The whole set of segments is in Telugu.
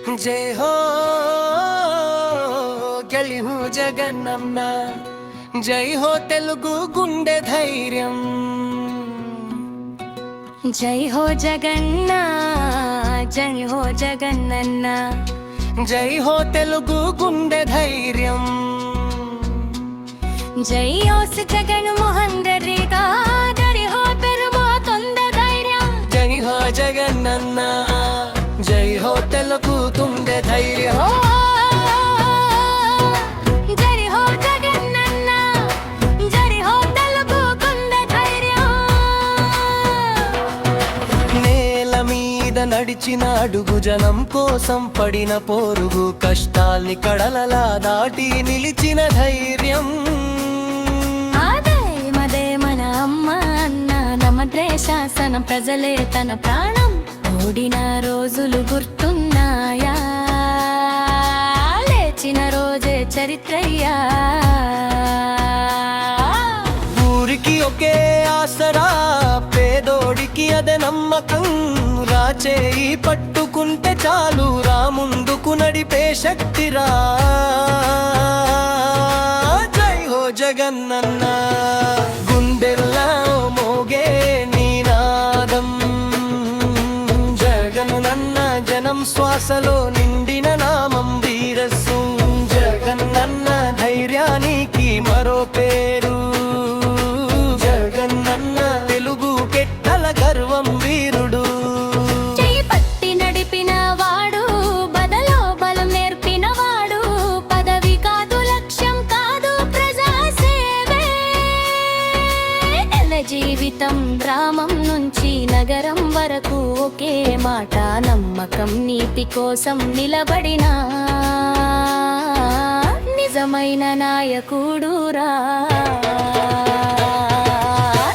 జై హో గెలిహు జగనన్న, జై హో తెలుగు గుండె ధైర్యం. జై హో జగన్న, జై హో జగనన్న, జై హో తెలుగు గుండె ధైర్యం. జై ఓస్ జగన్ మోహన్ రెడ్డిగా జై హో పెరుమోతొంద ధైర్యం. జై హో జగనన్న, జై హో తెలుగు గుండె ధైర్యం. జై హో జగనన్న, జై హో తెలుగు గుండె ధైర్యం. నేల మీద నడిచిన అడుగు, జనం కోసం పడిన పోరుగు, కష్టాల్ని కడలలా దాటి నిలిచిన ధైర్యం. అదే మన అమ్మ అన్న నమద్రే శాసనం, ప్రజలే తన ప్రాణం. ఓడిన రోజులు గుర్తున్నాయా, లేచిన రోజే చరిత్రయ్యా. ఊరికి ఒకే ఆసరా, పేదోడికి అదే నమ్మకం. రాచేయి పట్టుకుంటే చాలు, రా ముందుకు నడిపే శక్తిరా. జై హో జగనన్న, గుండెల్లా మోగే నీనాదం. జగనన్న జనం శ్వాసలో నిండిన నామం, వీరస్సు. జగనన్న ధైర్యానికి మరో పేరు. జగనన్న తెలుగు కెట్టల గర్వం, వీరుడు. చెయ్యి పట్టి నడిపిన వాడు, బదలో బలం నేర్పిన వాడు. పదవి కాదు, లక్ష్యం కాదు, ప్రజా సేవే ఎల జీవితం. గ్రామం నుంచి నగరం వరకు ఒకే మాట, నమ్మకం నీతి కోసం నిలబడిన నిజమైన నాయకుడురా.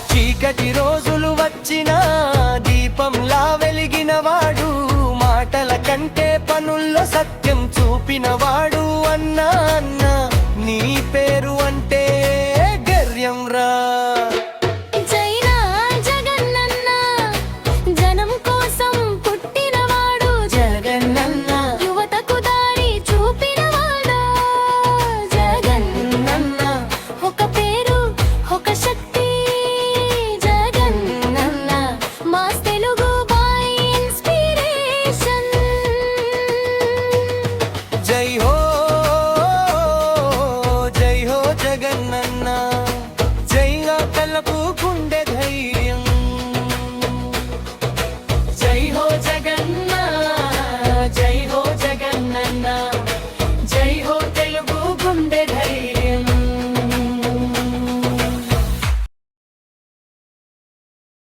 చీకటి రోజులు వచ్చిన దీపంలా వెలిగిన వాడు, మాటల కంటే పనుల్లో సత్యం చూపిన వాడు.